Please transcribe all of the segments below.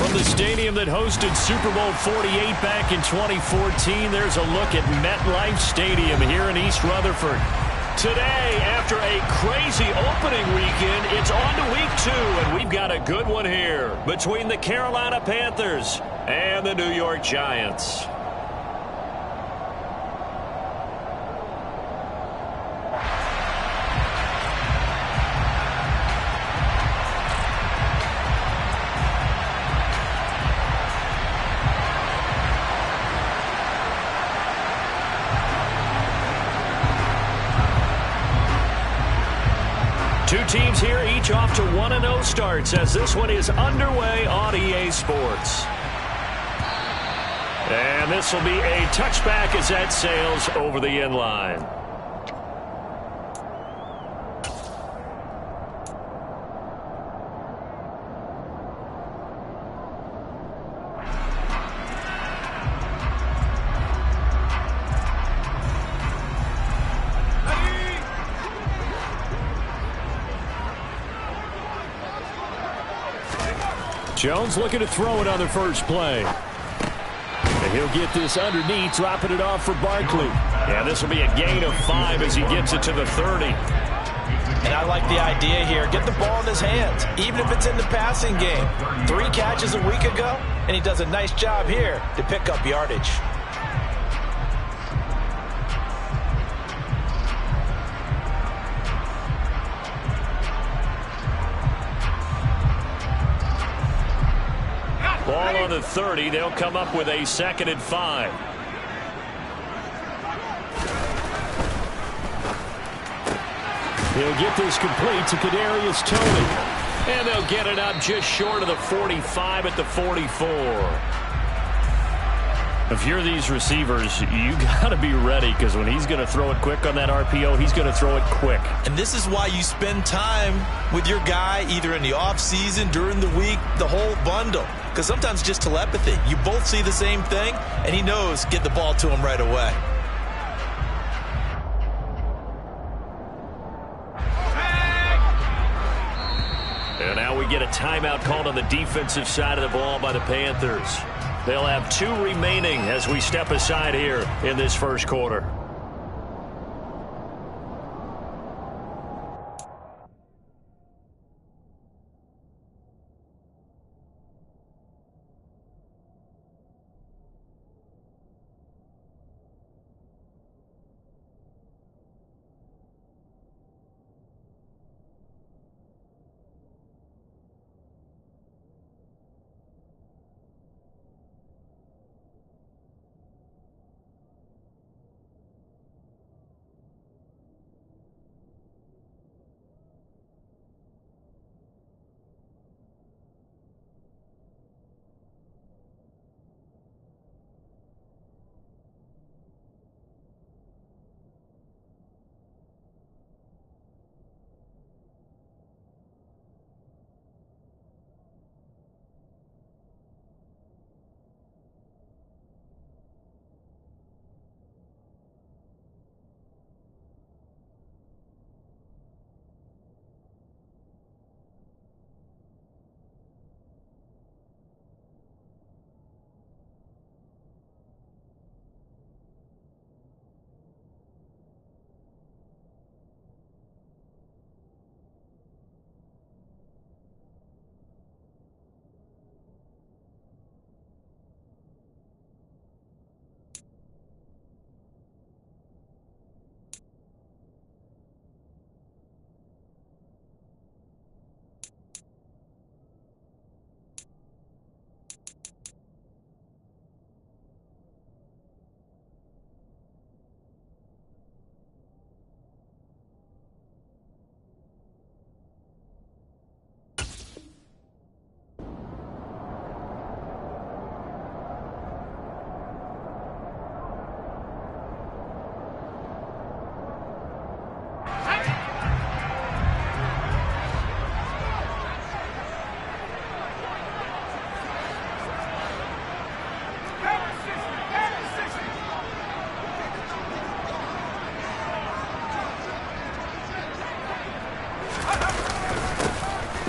From the stadium that hosted Super Bowl 48 back in 2014, there's a look at MetLife Stadium here in East Rutherford. Today, after a crazy opening weekend, it's on to week 2, and we've got a good one here between the Carolina Panthers and the New York Giants. Two teams here, each off to 1-0 starts as this one is underway on EA Sports. And this will be a touchback as that sails over the end line. Jones looking to throw it on the first play. And he'll get this underneath, dropping it off for Barkley. Yeah, this will be a gain of 5 as he gets it to the 30. And I like the idea here. Get the ball in his hands, even if it's in the passing game. 3 catches a week ago, and he does a nice job here to pick up yardage. Ball on the 30. They'll come up with a 2nd and 5. He'll get this complete to Kadarius Toney. And they'll get it up just short of the 45 at the 44. If you're these receivers, you got to be ready because when he's going to throw it quick on that RPO, he's going to throw it quick. And this is why you spend time with your guy either in the offseason, during the week, the whole bundle. Because sometimes just telepathy. You both see the same thing, and he knows get the ball to him right away. And now we get a timeout called on the defensive side of the ball by the Panthers. They'll have 2 remaining as we step aside here in this first quarter.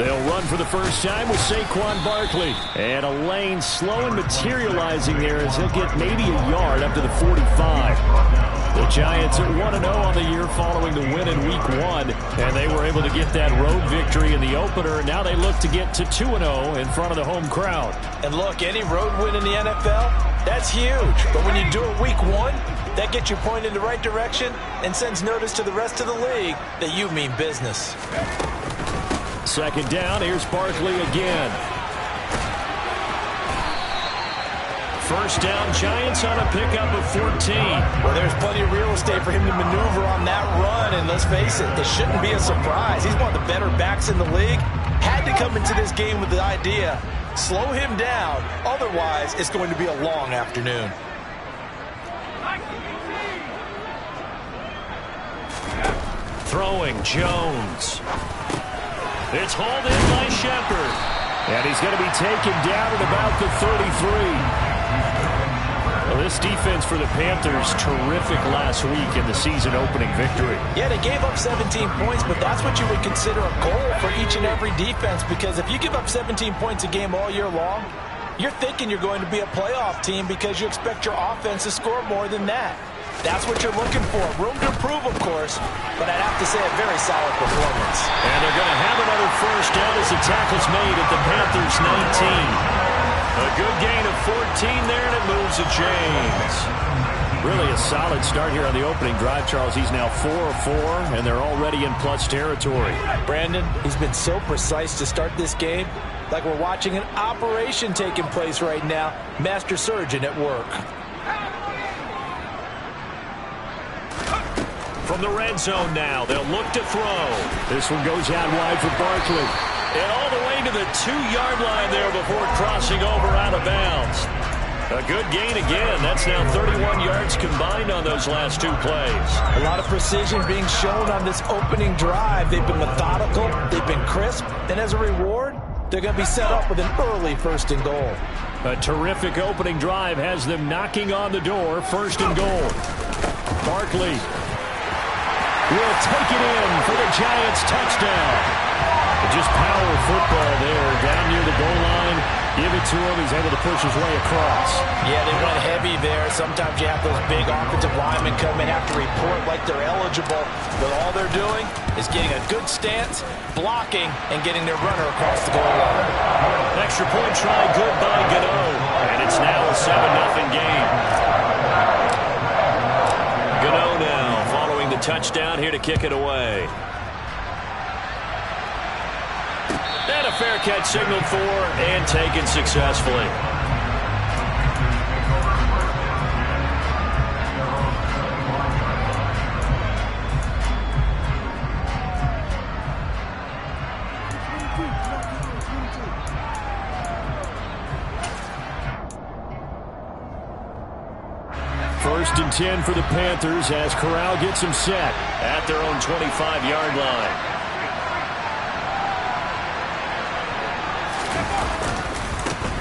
They'll run for the first time with Saquon Barkley. And a lane slow and materializing there as he'll get maybe a yard up to the 45. The Giants are 1-0 on the year following the win in Week 1. And they were able to get that road victory in the opener. Now they look to get to 2-0 in front of the home crowd. And look, any road win in the NFL, that's huge. But when you do it Week 1, that gets you pointed in the right direction and sends notice to the rest of the league that you mean business. Second down, here's Barkley again. First down, Giants on a pickup of 14. Well, there's plenty of real estate for him to maneuver on that run, and let's face it, it shouldn't be a surprise. He's one of the better backs in the league. Had to come into this game with the idea, slow him down, otherwise it's going to be a long afternoon. Throwing, Jones. It's hauled in by Shepard. And he's going to be taken down at about the 33. Well, this defense for the Panthers, terrific last week in the season-opening victory. Yeah, they gave up 17 points, but that's what you would consider a goal for each and every defense, because if you give up 17 points a game all year long, you're thinking you're going to be a playoff team because you expect your offense to score more than that. That's what you're looking for. Room to improve, of course, but I'd have to say a very solid performance. And they're going to have another first down as the tackle's made at the Panthers' 19. A good gain of 14 there, and it moves the chains. Really a solid start here on the opening drive, Charles. He's now 4 of 4, and they're already in plus territory. Brandon, he's been so precise to start this game, like we're watching an operation taking place right now. Master surgeon at work. From the red zone now, they'll look to throw. This one goes out wide for Barkley. And all the way to the 2-yard line there before crossing over out of bounds. A good gain again. That's now 31 yards combined on those last 2 plays. A lot of precision being shown on this opening drive. They've been methodical, they've been crisp, and as a reward, they're going to be set up with an early 1st and goal. A terrific opening drive has them knocking on the door. 1st and goal. Barkley will take it in for the Giants touchdown. Just power football there, down near the goal line. Give it to him. He's able to push his way across. Yeah, they went heavy there. Sometimes you have those big offensive linemen come in, have to report like they're eligible. But all they're doing is getting a good stance, blocking, and getting their runner across the goal line. Extra point try good by Gano. And it's now a 7-0 game. Gano now following the touchdown here to kick it away. And a fair catch signaled for and taken successfully. First and 10 for the Panthers as Corral gets them set at their own 25-yard line.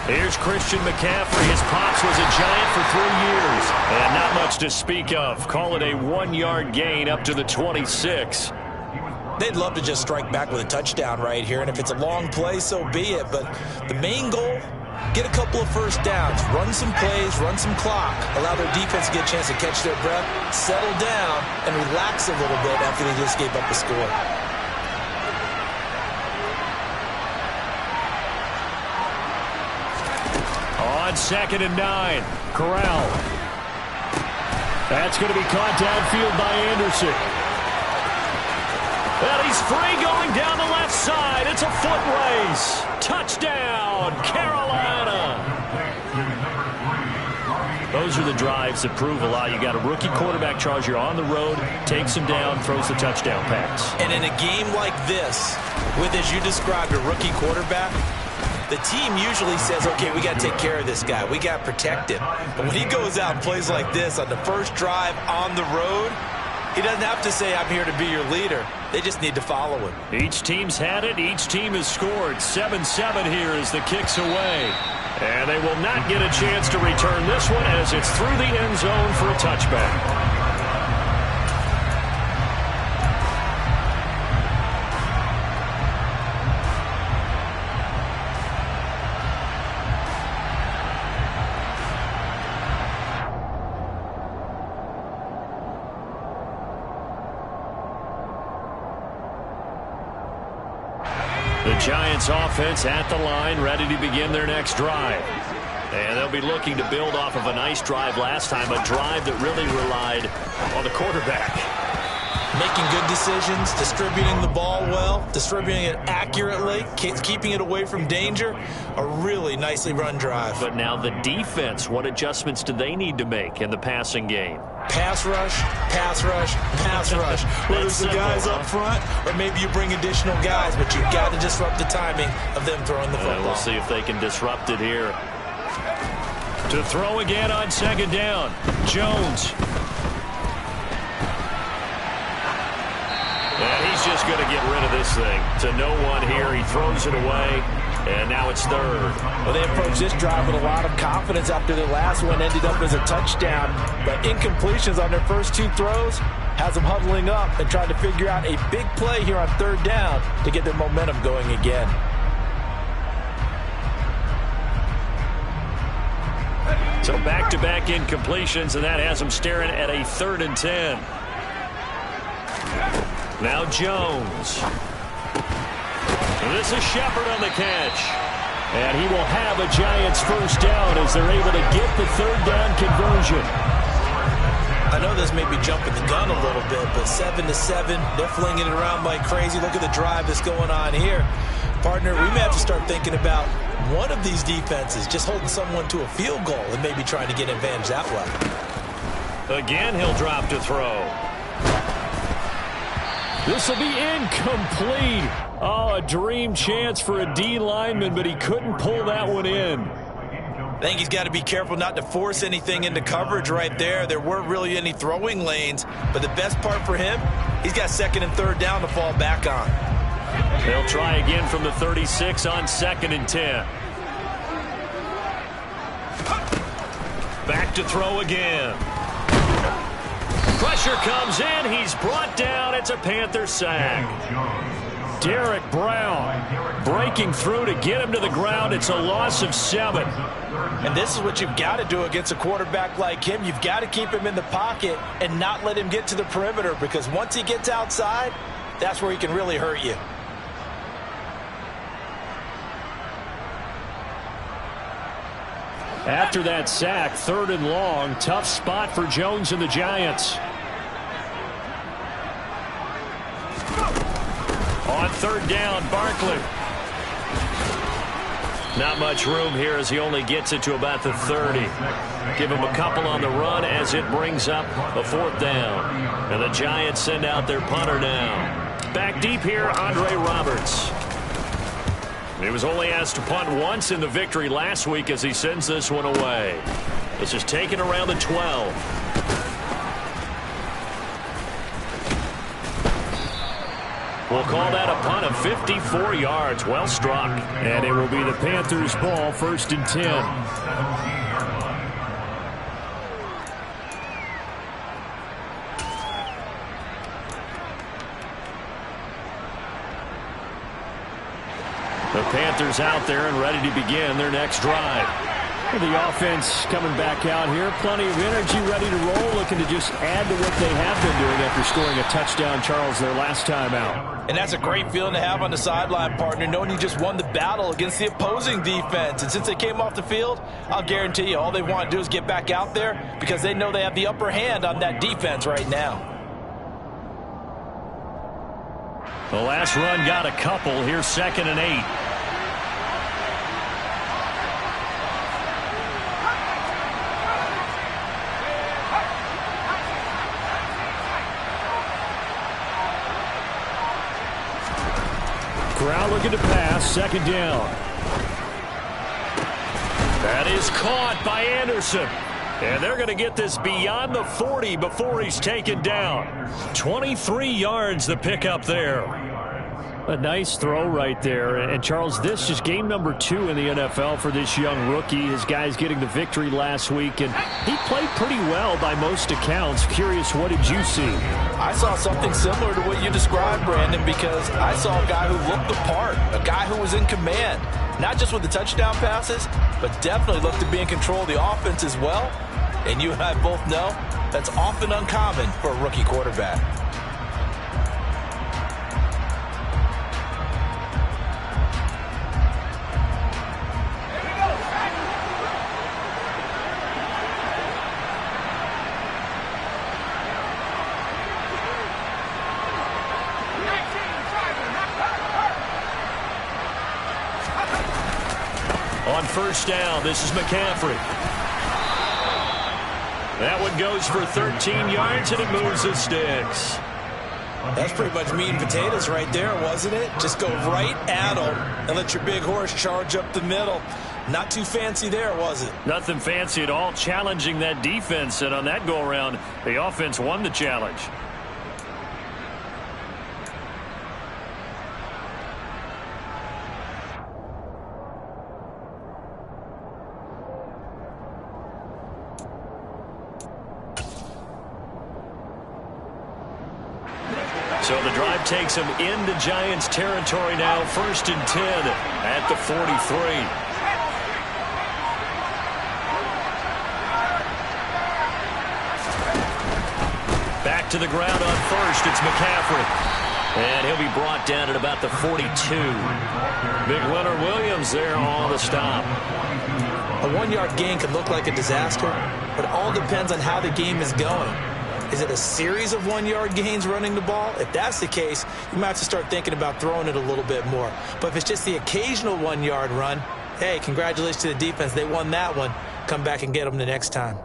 Here's Christian McCaffrey. His pops was a Giant for 3 years. And not much to speak of. Call it a 1-yard gain up to the 26. They'd love to just strike back with a touchdown right here. And if it's a long play, so be it. But the main goal, get a couple of first downs. Run some plays, run some clock. Allow their defense to get a chance to catch their breath, settle down, and relax a little bit after they just gave up a score. On 2nd and 9, Corral. That's going to be caught downfield by Anderson. And he's free going down the left side. It's a foot race. Touchdown, Carolina. Those are the drives that prove a lot. You got a rookie quarterback, Charles. You're on the road, takes him down, throws the touchdown pass. And in a game like this, with, as you described, a rookie quarterback, the team usually says, okay, we got to take care of this guy. We got to protect him. But when he goes out and plays like this on the first drive on the road, he doesn't have to say, I'm here to be your leader. They just need to follow him. Each team's had it. Each team has scored. 7-7 here as the kick's away. And they will not get a chance to return this one as it's through the end zone for a touchback. The Giants offense at the line, ready to begin their next drive. And they'll be looking to build off of a nice drive last time, a drive that really relied on the quarterback. Making good decisions, distributing the ball well, distributing it accurately, keeping it away from danger. A really nicely run drive. But now the defense, what adjustments do they need to make in the passing game? Pass rush, pass rush, pass rush. Whether it's the guys up front or maybe you bring additional guys, but you've got to disrupt the timing of them throwing the football. We'll see if they can disrupt it here. To throw again on second down, Jones. And he's just going to get rid of this thing. To no one here. He throws it away, and now it's third. Well, they approached this drive with a lot of confidence after their last one ended up as a touchdown. But incompletions on their first two throws has them huddling up and trying to figure out a big play here on third down to get their momentum going again. So back-to-back incompletions, and that has them staring at a 3rd and 10. Now Jones. And this is Shepard on the catch. And he will have a Giants first down as they're able to get the third down conversion. I know this may be jumping the gun a little bit, but 7-7, they're flinging it around like crazy. Look at the drive that's going on here. Partner, we may have to start thinking about one of these defenses just holding someone to a field goal and maybe trying to get advantage that way. Again, he'll drop to throw. This will be incomplete. Oh, a dream chance for a D lineman, but he couldn't pull that one in. I think he's got to be careful not to force anything into coverage right there. There weren't really any throwing lanes, but the best part for him, he's got 2nd and 3rd down to fall back on. They'll try again from the 36 on 2nd and 10. Back to throw again. Pressure comes in. He's brought down. It's a Panther sack. Derek Brown breaking through to get him to the ground. It's a loss of 7. And this is what you've got to do against a quarterback like him. You've got to keep him in the pocket and not let him get to the perimeter, because once he gets outside, that's where he can really hurt you. After that sack, 3rd and long, tough spot for Jones and the Giants. On 3rd down, Barkley. Not much room here as he only gets it to about the 30. Give him a couple on the run as it brings up a 4th down. And the Giants send out their punter now. Back deep here, Andre Roberts. He was only asked to punt once in the victory last week as he sends this one away. This is taken around the 12. We'll call that a punt of 54 yards. Well struck. And it will be the Panthers' ball, 1st and 10. The Panthers out there and ready to begin their next drive. The offense coming back out here. Plenty of energy, ready to roll, looking to just add to what they have been doing after scoring a touchdown, Charles, their last time out. And that's a great feeling to have on the sideline, partner, knowing you just won the battle against the opposing defense. And since they came off the field, I'll guarantee you all they want to do is get back out there because they know they have the upper hand on that defense right now. The last run got a couple. Here's 2nd and 8. Corral looking to pass, 2nd down. That is caught by Anderson. And they're going to get this beyond the 40 before he's taken down. 23 yards the pickup there. A nice throw right there. And, Charles, this is game number 2 in the NFL for this young rookie. His guys getting the victory last week, and he played pretty well by most accounts. Curious, what did you see? I saw something similar to what you described, Brandon, because I saw a guy who looked the part, a guy who was in command, not just with the touchdown passes, but definitely looked to be in control of the offense as well. And you and I both know that's often uncommon for a rookie quarterback. On first down, this is McCaffrey. That one goes for 13 yards, and it moves the sticks. That's pretty much meat and potatoes right there, wasn't it? Just go right at them and let your big horse charge up the middle. Not too fancy there, was it? Nothing fancy at all, challenging that defense, and on that go-around, the offense won the challenge. So the drive takes them into Giants territory now, 1st and 10 at the 43. Back to the ground on first, it's McCaffrey. And he'll be brought down at about the 42. Big Leonard Williams there on the stop. A 1-yard gain could look like a disaster, but it all depends on how the game is going. Is it a series of 1-yard gains running the ball? If that's the case, you might have to start thinking about throwing it a little bit more. But if it's just the occasional 1-yard run, hey, congratulations to the defense. They won that one. Come back and get them the next time.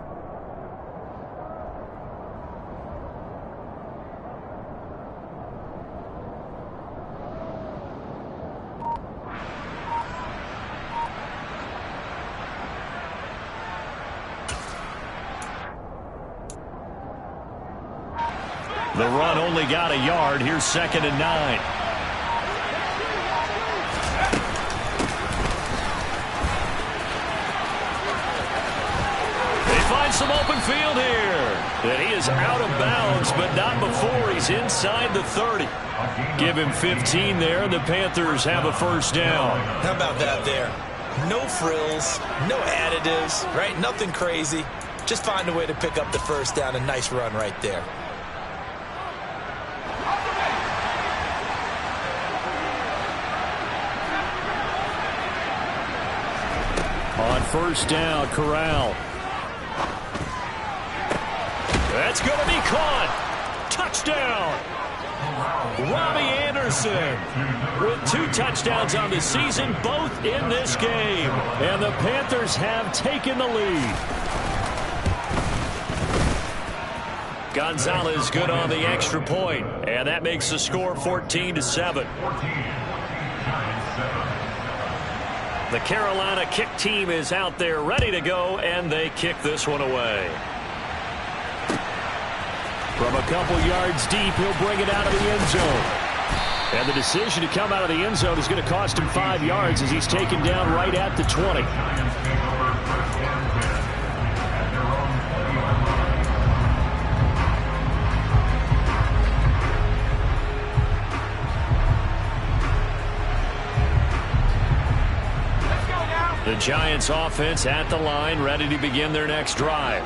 The run only got a yard. Here's 2nd and 9. They find some open field here. And he is out of bounds, but not before he's inside the 30. Give him 15 there, and the Panthers have a first down. How about that there? No frills, no additives, right? Nothing crazy. Just find a way to pick up the first down. A nice run right there. On first down, Corral. That's going to be caught. Touchdown. Robbie Anderson with 2 touchdowns on the season, both in this game. And the Panthers have taken the lead. Gonzalez good on the extra point, and that makes the score 14-7. The Carolina kick team is out there ready to go, and they kick this one away. From a couple yards deep, he'll bring it out of the end zone. And the decision to come out of the end zone is going to cost him 5 yards as he's taken down right at the 20. The Giants offense at the line, ready to begin their next drive.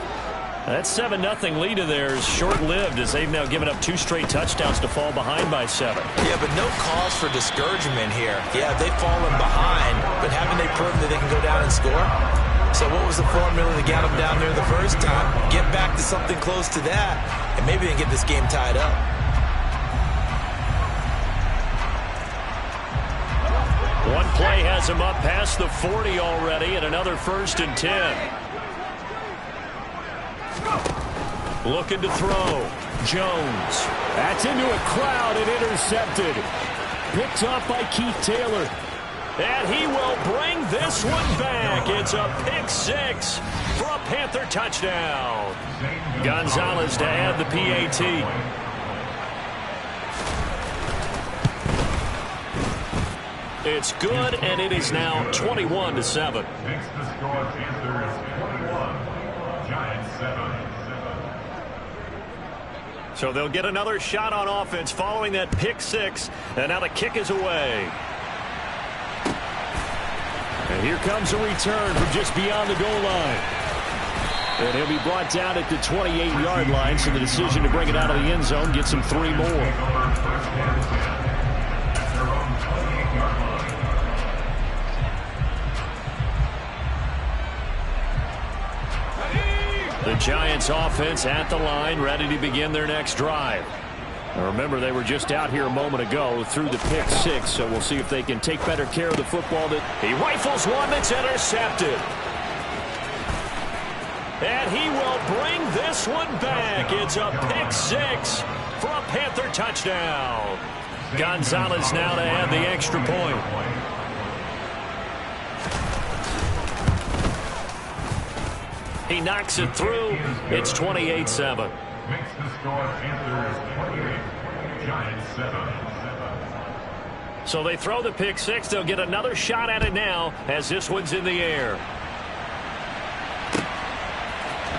That 7-0 lead of theirs short-lived as they've now given up 2 straight touchdowns to fall behind by 7. Yeah, but no cause for discouragement here. Yeah, they've fallen behind, but haven't they proven that they can go down and score? So what was the formula that got them down there the first time? Get back to something close to that, and maybe they can get this game tied up. One play has him up past the 40 already, and another 1st and 10. Looking to throw. Jones. That's into a crowd and intercepted. Picked off by Keith Taylor. And he will bring this one back. It's a pick 6 for a Panther touchdown. Gonzalez to add the PAT. It's good, and it is now 21-7. Makes the score Panthers 21, Giants 7. So they'll get another shot on offense following that pick 6, and now the kick is away. And here comes a return from just beyond the goal line. And he'll be brought down at the 28-yard line, so the decision to bring it out of the end zone gets him 3 more. The Giants offense at the line, ready to begin their next drive. Remember, they were just out here a moment ago through the pick six, so we'll see if they can take better care of the football. He rifles one that's intercepted. And he will bring this one back. It's a pick six for a Panther touchdown. Gonzalez now to add the extra point. He knocks it through. It's 28-7. Makes the score Panthers 28, Giants 7. So they throw the pick six. They'll get another shot at it now as this one's in the air.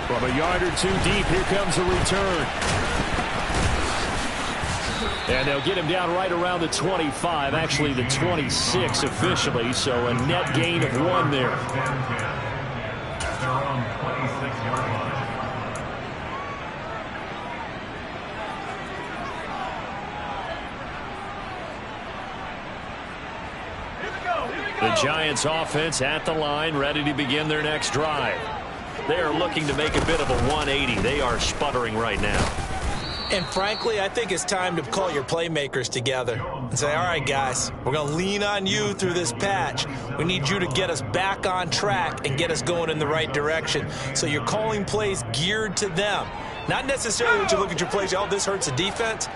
From a yard or two deep, here comes a return. And they'll get him down right around the 25, actually the 26 officially, so a net gain of 1 there. At their own 26-yard line. The Giants offense at the line, ready to begin their next drive. They are looking to make a bit of a 180. They are sputtering right now. And frankly, I think it's time to call your playmakers together and say, all right, guys, we're going to lean on you through this patch. We need you to get us back on track and get us going in the right direction. So you're calling plays geared to them. Not necessarily when you look at your plays, oh, this hurts the defense.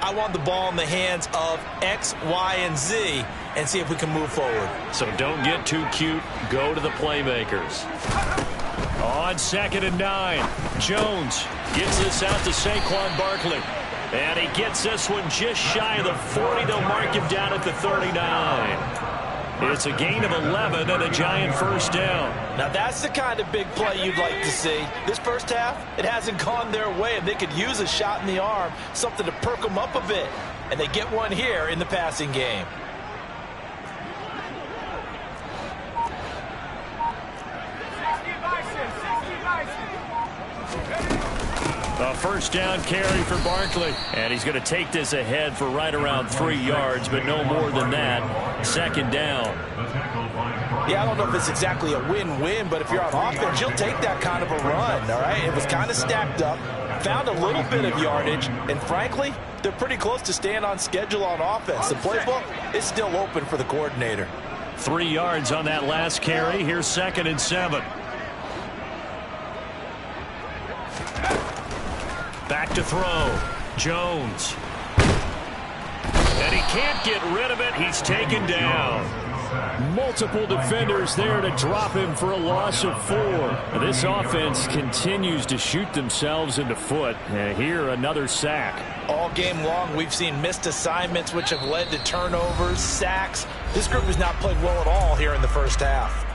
I want the ball in the hands of X, Y, and Z and see if we can move forward. So don't get too cute. Go to the playmakers. On 2nd and 9, Jones gets this out to Saquon Barkley. And he gets this one just shy of the 40. They'll mark him down at the 39. It's a gain of 11 and a Giant first down. Now that's the kind of big play you'd like to see. This first half, it hasn't gone their way, and they could use a shot in the arm, something to perk them up a bit. And they get one here in the passing game. A first down carry for Barkley. And he's going to take this ahead for right around 3 yards, but no more than that. 2nd down. Yeah, I don't know if it's exactly a win-win, but if you're on offense, you'll take that kind of a run, all right? It was kind of stacked up, found a little bit of yardage, and frankly, they're pretty close to staying on schedule on offense. The playbook is still open for the coordinator. 3 yards on that last carry. Here's 2nd and 7. Back to throw. Jones. And he can't get rid of it. He's taken down. Multiple defenders there to drop him for a loss of 4. This offense continues to shoot themselves in the foot. And here, another sack. All game long, we've seen missed assignments, which have led to turnovers, sacks. This group has not played well at all here in the first half.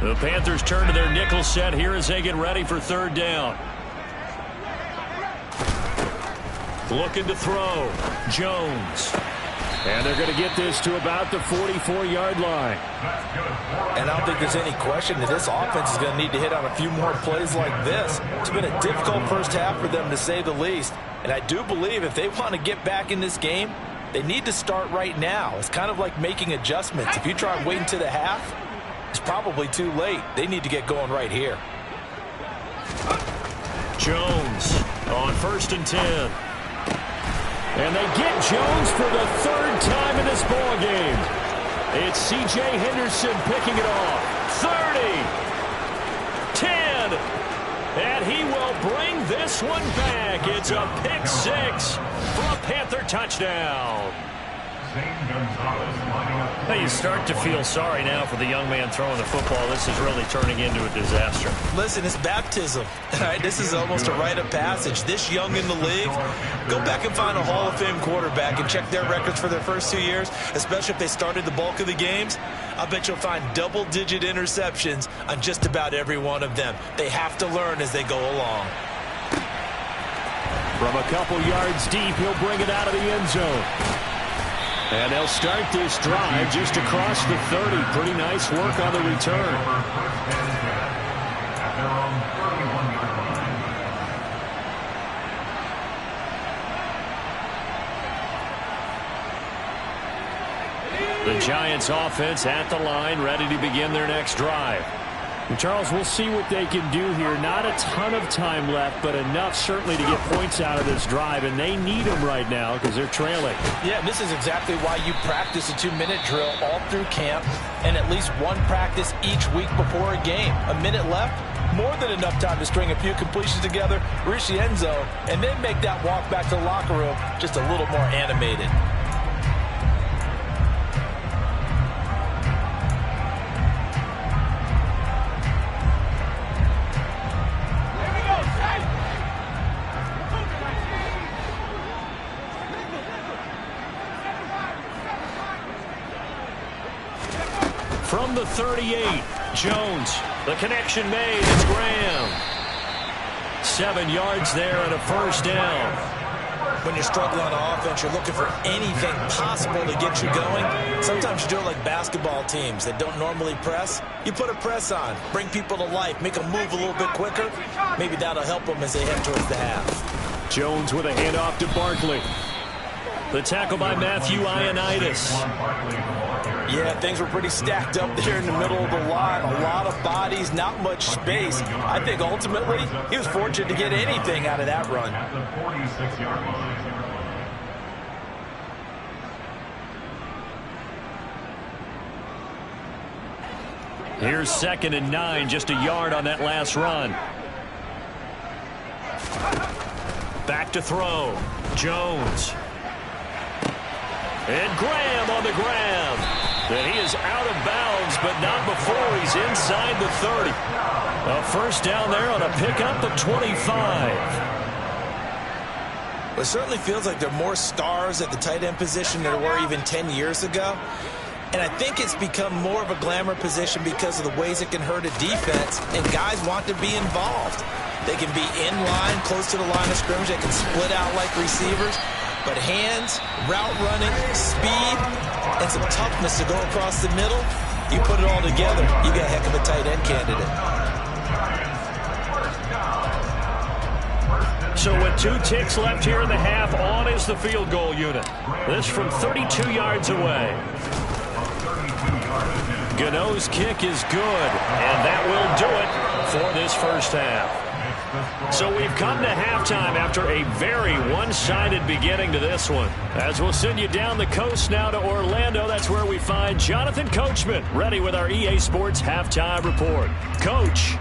The Panthers turn to their nickel set here as they get ready for 3rd down. Looking to throw. Jones. And they're going to get this to about the 44-yard line. And I don't think there's any question that this offense is going to need to hit on a few more plays like this. It's been a difficult first half for them, to say the least. And I do believe if they want to get back in this game, they need to start right now. It's kind of like making adjustments. If you try and wait until the half, it's probably too late. They need to get going right here. Jones on 1st and 10. And they get Jones for the 3rd time in this ball game. It's C.J. Henderson picking it off. 30. 10. And he will bring this one back. It's a pick 6 for a Panther touchdown. Hey, you start to feel sorry now for the young man throwing the football. This is really turning into a disaster. Listen, it's baptism. All right, this is almost a rite of passage. This young in the league, go back and find a Hall of Fame quarterback and check their records for their first 2 years, especially if they started the bulk of the games. I bet you'll find double-digit interceptions on just about every one of them. They have to learn as they go along. From a couple yards deep, he'll bring it out of the end zone. And they'll start this drive just across the 30. Pretty nice work on the return. The Giants offense at the line, ready to begin their next drive. And Charles, we'll see what they can do here. Not a ton of time left, but enough certainly to get points out of this drive, and they need them right now because they're trailing. Yeah, this is exactly why you practice a 2-minute drill all through camp and at least one practice each week before a game. A minute left, more than enough time to string a few completions together, reach the end zone, and then make that walk back to the locker room just a little more animated. From the 38, Jones. The connection made. It's Graham. 7 yards there and a first down. When you're struggling on offense, you're looking for anything possible to get you going. Sometimes you do it like basketball teams that don't normally press. You put a press on, bring people to life, make them move a little bit quicker. Maybe that'll help them as they head towards the half. Jones with a handoff to Barkley. The tackle by Matthew Ioannidis. Yeah, things were pretty stacked up there in the middle of the line. A lot of bodies, not much space. I think ultimately he was fortunate to get anything out of that run. At the 46-yard line. Here's 2nd and 9, just a yard on that last run. Back to throw. Jones. And Graham on the grab. And he is out of bounds, but not before he's inside the 30. A first down there on a pickup of 25. It certainly feels like there are more stars at the tight end position than there were even 10 years ago. And I think it's become more of a glamour position because of the ways it can hurt a defense, and guys want to be involved. They can be in line, close to the line of scrimmage. They can split out like receivers. But hands, route running, speed, and some toughness to go across the middle, you put it all together, you got a heck of a tight end candidate. So with 2 ticks left here in the half, on is the field goal unit. This from 32 yards away. Gano's kick is good, and that will do it for this first half. So we've come to halftime after a very one-sided beginning to this one. As we'll send you down the coast now to Orlando, that's where we find Jonathan Coachman ready with our EA Sports Halftime Report. Coach.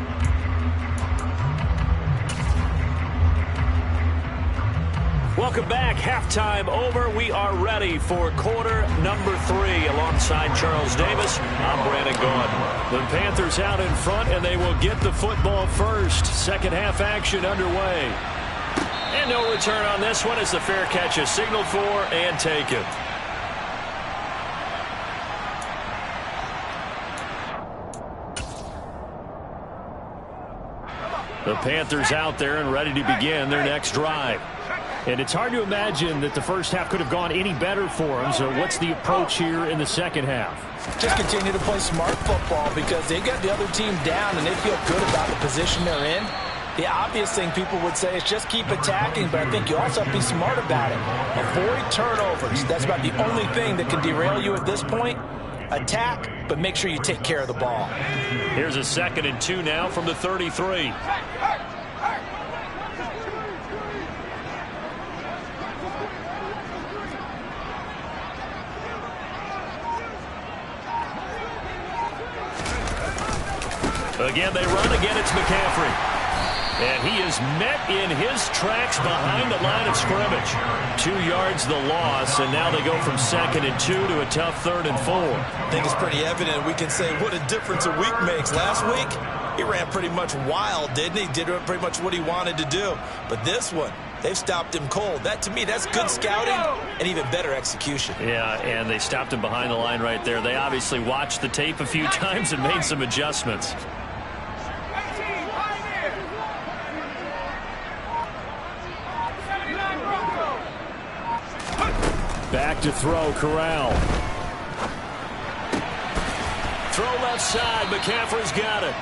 Welcome back. Halftime over. We are ready for quarter number 3 alongside Charles Davis. I'm Brandon Gaudin. The Panthers out in front, and they will get the football first. Second half action underway. And no return on this one as the fair catch is signaled for and taken. The Panthers out there and ready to begin their next drive. And it's hard to imagine that the first half could have gone any better for them. So what's the approach here in the second half? Just continue to play smart football because they got the other team down and they feel good about the position they're in. The obvious thing people would say is just keep attacking, but I think you also have to be smart about it. Avoid turnovers. That's about the only thing that can derail you at this point. Attack, but make sure you take care of the ball. Here's a 2nd and 2 now from the 33. Again, they run. Again, it's McCaffrey. And he is met in his tracks behind the line of scrimmage. 2 yards the loss, and now they go from 2nd and 2 to a tough 3rd and 4. I think it's pretty evident. We can say what a difference a week makes. Last week, he ran pretty much wild, didn't he? Did pretty much what he wanted to do. But this one, they've stopped him cold. That, to me, that's good scouting and even better execution. Yeah, and they stopped him behind the line right there. They obviously watched the tape a few times and made some adjustments. Back to throw, Corral. Throw left side. McCaffrey's got it.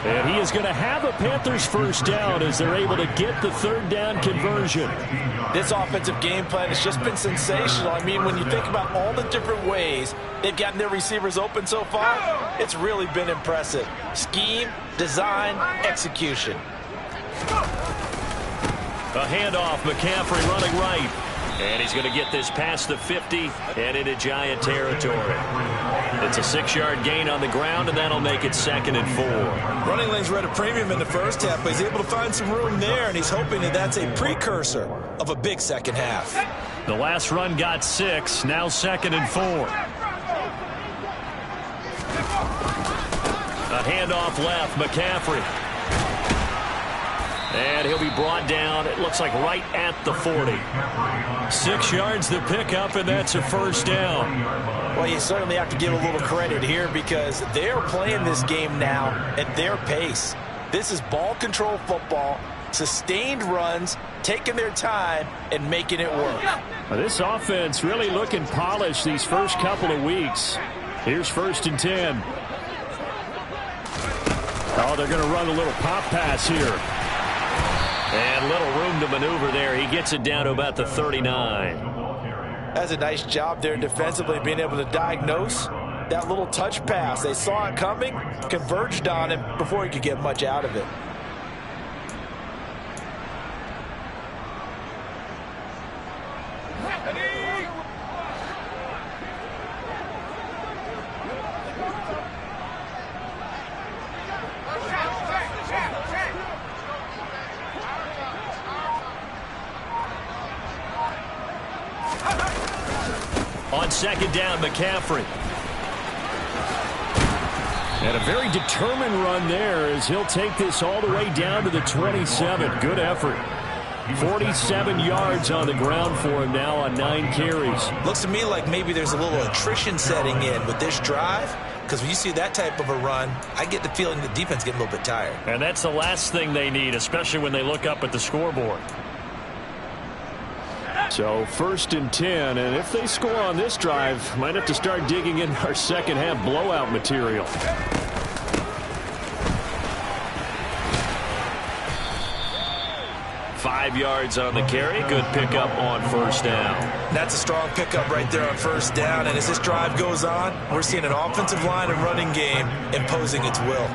And he is going to have a Panthers first down as they're able to get the third down conversion. This offensive game plan has just been sensational. I mean, when you think about all the different ways they've gotten their receivers open so far, it's really been impressive. Scheme, design, execution. A handoff. McCaffrey running right. And he's going to get this past the 50 and into Giant territory. It's a 6-yard gain on the ground, and that'll make it 2nd and 4. Running lanes were at a premium in the first half, but he's able to find some room there, and he's hoping that that's a precursor of a big second half. The last run got 6, now 2nd and 4. A handoff left. McCaffrey. And he'll be brought down, it looks like right at the 40. 6 yards the pickup, and that's a first down. Well, you certainly have to give a little credit here because they're playing this game now at their pace. This is ball control football, sustained runs, taking their time, and making it work. Well, this offense really looking polished these first couple of weeks. Here's 1st and 10. Oh, they're going to run a little pop pass here. And little room to maneuver there. He gets it down to about the 39. That's a nice job there defensively, being able to diagnose that little touch pass. They saw it coming, converged on him before he could get much out of it. On 2nd down, McCaffrey. And a very determined run there as he'll take this all the way down to the 27. Good effort. 47 yards on the ground for him now on 9 carries. Looks to me like maybe there's a little attrition setting in with this drive, because when you see that type of a run, I get the feeling the defense getting a little bit tired. And that's the last thing they need, especially when they look up at the scoreboard. So 1st and 10, and if they score on this drive, might have to start digging in our second half blowout material. Five yards on the carry. Good pickup on 1st down. That's a strong pickup right there on 1st down, and as this drive goes on, we're seeing an offensive line and running game imposing its will.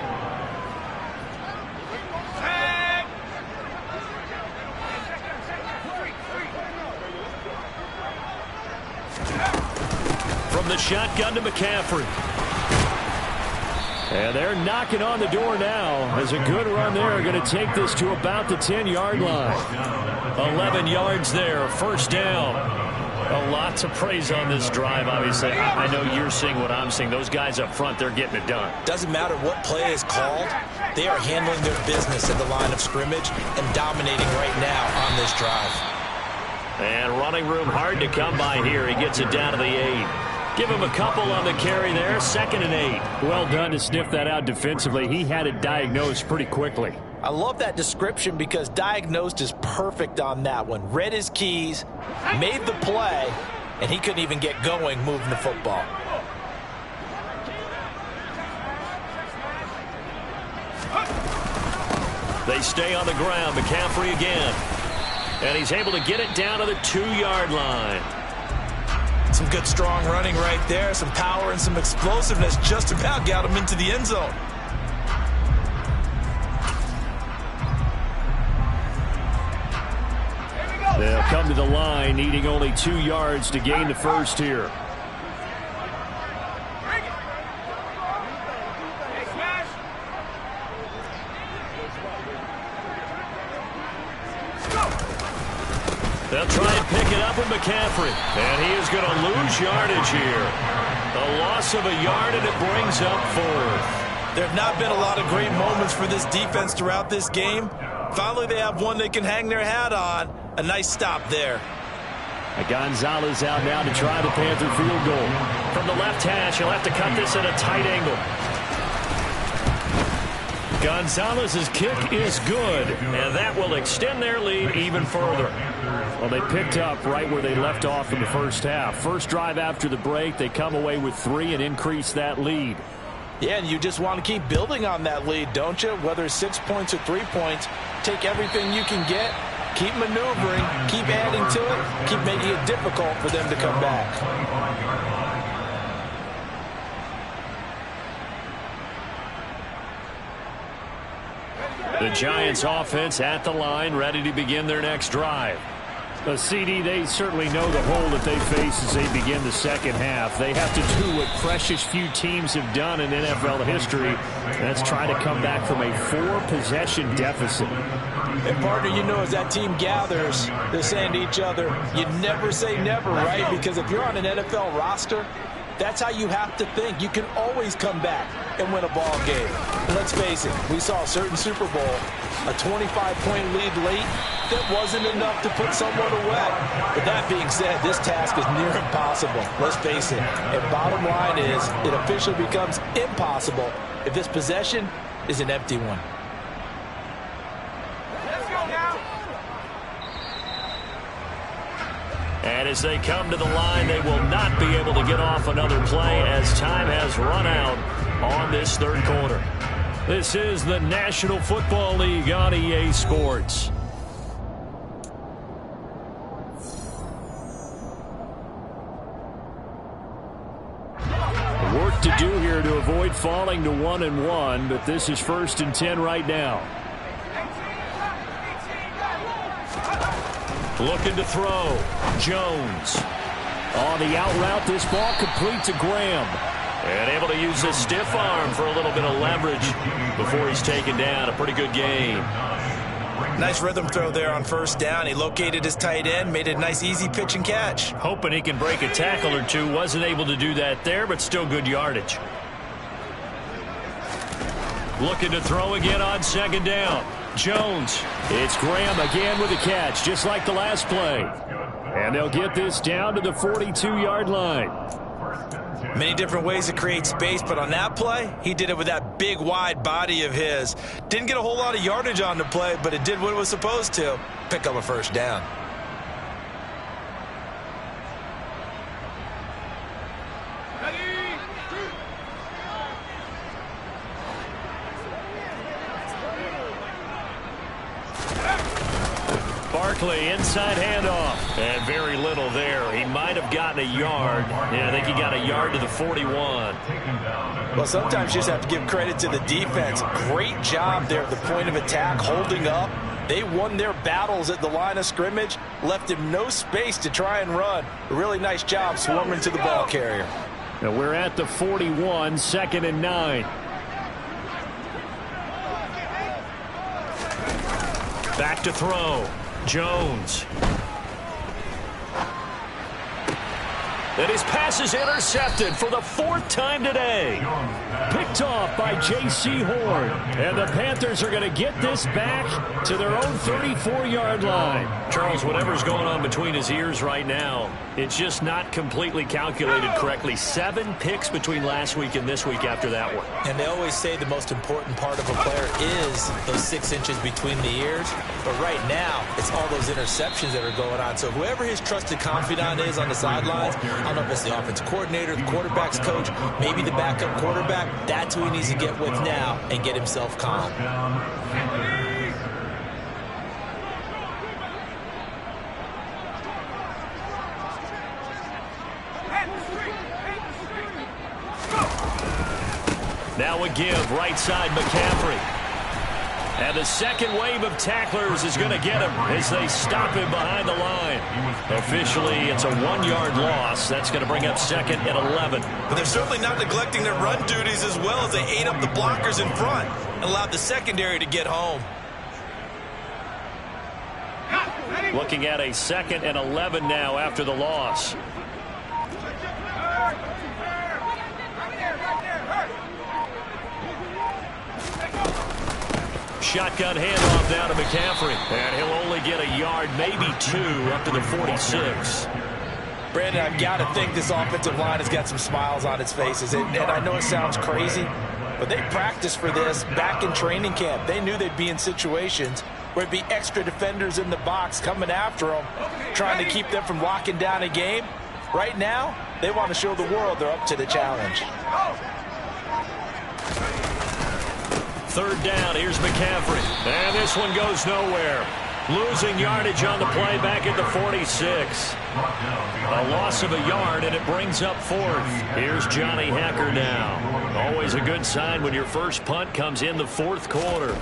From the shotgun to McCaffrey. And they're knocking on the door now. As a good run there, going to take this to about the 10-yard line. 11 yards there, 1st down. A lot to praise on this drive, obviously. I know you're seeing what I'm seeing. Those guys up front, they're getting it done. Doesn't matter what play is called. They are handling their business at the line of scrimmage and dominating right now on this drive. And running room hard to come by here. He gets it down to the 8. Give him a couple on the carry there. 2nd and 8. Well done to sniff that out defensively. He had it diagnosed pretty quickly. I love that description because diagnosed is perfect on that one. Read his keys, made the play, and he couldn't even get going moving the football. They stay on the ground. McCaffrey again. And he's able to get it down to the 2-yard line. Some good strong running right there. Some power and some explosiveness just about got him into the end zone. They'll come to the line, needing only 2 yards to gain the first here. They'll try and pick it up with McCaffrey. And he is going to lose yardage here. A loss of a yard, and it brings up 4th. There have not been a lot of great moments for this defense throughout this game. Finally, they have one they can hang their hat on. A nice stop there. Gonzalez out now to try the Panther field goal. From the left hash, he'll have to cut this at a tight angle. Gonzalez's kick is good, and that will extend their lead even further. Well, they picked up right where they left off in the first half. First drive after the break, they come away with 3 and increase that lead. Yeah, and you just want to keep building on that lead, don't you? Whether it's 6 points or 3 points, take everything you can get, keep maneuvering, keep adding to it, keep making it difficult for them to come back. The Giants offense at the line, ready to begin their next drive. CD, they certainly know the hole that they face as they begin the second half. They have to do what precious few teams have done in NFL history. That's try to come back from a 4-possession deficit. And partner, you know, as that team gathers, they're saying to each other, you never say never, right? Because if you're on an NFL roster, that's how you have to think. You can always come back and win a ball game. And let's face it, we saw a certain Super Bowl, a 25-point lead late, that wasn't enough to put someone away. But that being said, this task is near impossible. Let's face it. And bottom line is, it officially becomes impossible if this possession is an empty one. And as they come to the line, they will not be able to get off another play as time has run out on this third quarter. This is the National Football League on EA Sports. Work to do here to avoid falling to 1-1, but this is 1st and 10 right now. Looking to throw. Jones. On the out route, this ball complete to Graham. And able to use his stiff arm for a little bit of leverage before he's taken down. A pretty good game. Nice rhythm throw there on 1st down. He located his tight end, made a nice easy pitch and catch. Hoping he can break a tackle or two. Wasn't able to do that there, but still good yardage. Looking to throw again on 2nd down. Jones. It's Graham again with a catch, just like the last play. And they'll get this down to the 42-yard line. Many different ways to create space, but on that play, he did it with that big, wide body of his. Didn't get a whole lot of yardage on the play, but it did what it was supposed to. Pick up a 1st down. Barkley, inside handoff. And very little there. He might have gotten a yard. Yeah, I think he got a yard to the 41. Well, sometimes you just have to give credit to the defense. Great job there at the point of attack, holding up. They won their battles at the line of scrimmage, left him no space to try and run. A really nice job swarming to the ball carrier. Now we're at the 41, 2nd and 9. Back to throw. Jones. And his pass is intercepted for the 4th time today. Picked off by J.C. Horn. And the Panthers are going to get this back to their own 34-yard line. Charles, whatever's going on between his ears right now, it's just not completely calculated correctly. 7 picks between last week and this week after that one. And they always say the most important part of a player is those 6 inches between the ears. But right now, it's all those interceptions that are going on. So whoever his trusted confidant is on the sidelines, I don't know if it's the offensive coordinator, the quarterback's coach, maybe the backup quarterback, that's who he needs to get with now and get himself calm. Now a give, right side McCaffrey. And the second wave of tacklers is going to get him as they stop him behind the line. Officially, it's a 1-yard loss. That's going to bring up 2nd and 11. But they're certainly not neglecting their run duties as well as they ate up the blockers in front and allowed the secondary to get home. Looking at a 2nd and 11 now after the loss. Shotgun handoff down to McCaffrey. And he'll only get a yard, maybe 2, up to the 46. Brandon, I've got to think this offensive line has got some smiles on its faces. And I know it sounds crazy, but they practiced for this back in training camp. They knew they'd be in situations where it'd be extra defenders in the box coming after them, trying to keep them from locking down a game. Right now, they want to show the world they're up to the challenge. Third down, here's McCaffrey. And this one goes nowhere. Losing yardage on the play back at the 46. A loss of a yard, and it brings up fourth. Here's Johnny Hacker now. Always a good sign when your first punt comes in the fourth quarter.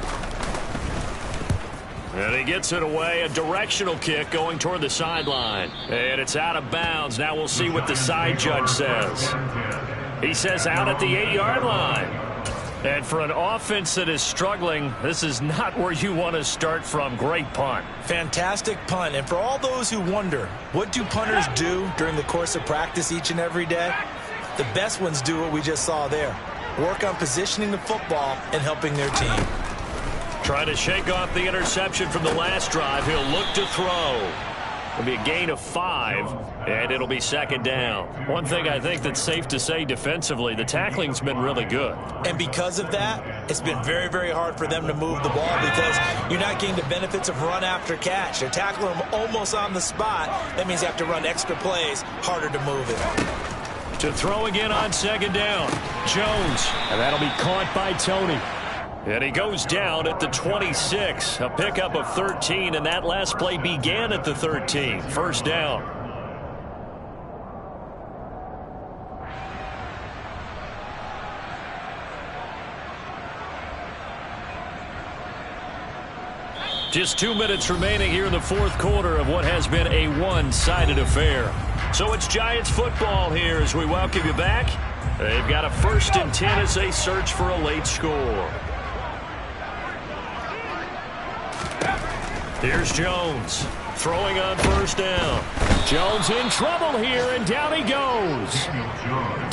And he gets it away, a directional kick going toward the sideline. And it's out of bounds. Now we'll see what the side judge says. He says out at the 8-yard line. And for an offense that is struggling, this is not where you want to start from. Great punt. Fantastic punt. And for all those who wonder, what do punters do during the course of practice each and every day? The best ones do what we just saw there. Work on positioning the football and helping their team. Trying to shake off the interception from the last drive. He'll look to throw. It'll be a gain of 5, and it'll be second down. One thing I think that's safe to say defensively, the tackling's been really good. And because of that, it's been very, very hard for them to move the ball because you're not getting the benefits of run after catch. They're tackling them almost on the spot. That means you have to run extra plays, harder to move it. To throw again on second down, Jones, and that'll be caught by Tony. And he goes down at the 26, a pickup of 13, and that last play began at the 13. First down. Just 2 minutes remaining here in the fourth quarter of what has been a one-sided affair. So it's Giants football here as we welcome you back. They've got a 1st and 10 as they search for a late score. Here's Jones throwing on first down. Jones in trouble here, and down he goes.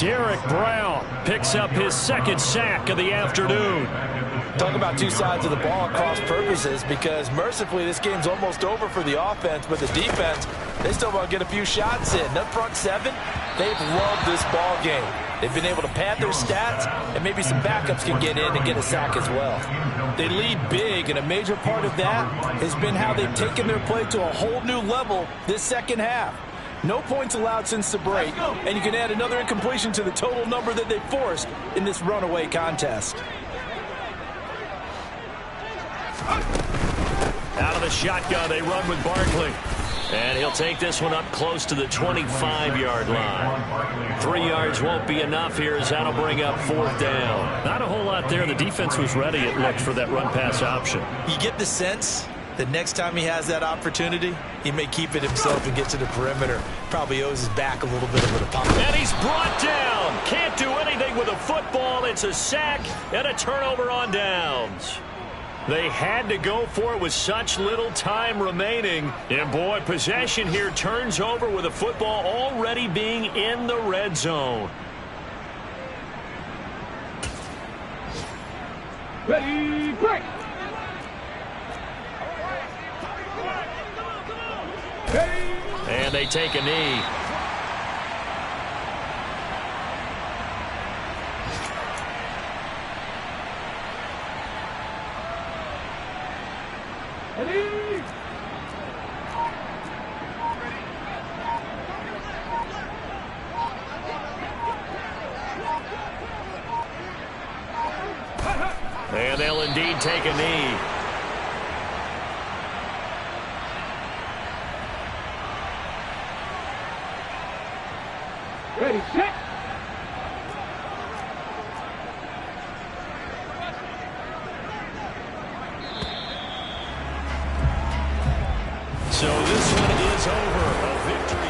Derek Brown picks up his second sack of the afternoon. Talk about two sides of the ball at cross purposes, because mercifully this game's almost over for the offense, but the defense, they still want to get a few shots in. That front seven, they've loved this ball game. They've been able to pad their stats, and maybe some backups can get in and get a sack as well. They lead big, and a major part of that has been how they've taken their play to a whole new level this second half. No points allowed since the break, and you can add another incompletion to the total number that they forced in this runaway contest. Out of the shotgun, they run with Barkley. And he'll take this one up close to the 25-yard line. 3 yards won't be enough here as that'll bring up fourth down. Not a whole lot there. The defense was ready, it looked, for that run-pass option. You get the sense that next time he has that opportunity, he may keep it himself and get to the perimeter. Probably owes his back a little bit of a pop. And he's brought down. Can't do anything with a football. It's a sack and a turnover on downs. They had to go for it with such little time remaining. And, boy, possession here turns over with a football already being in the red zone. Ready, break! And they take a knee. And they'll indeed take a knee. Ready, set! So this one is over. A victory.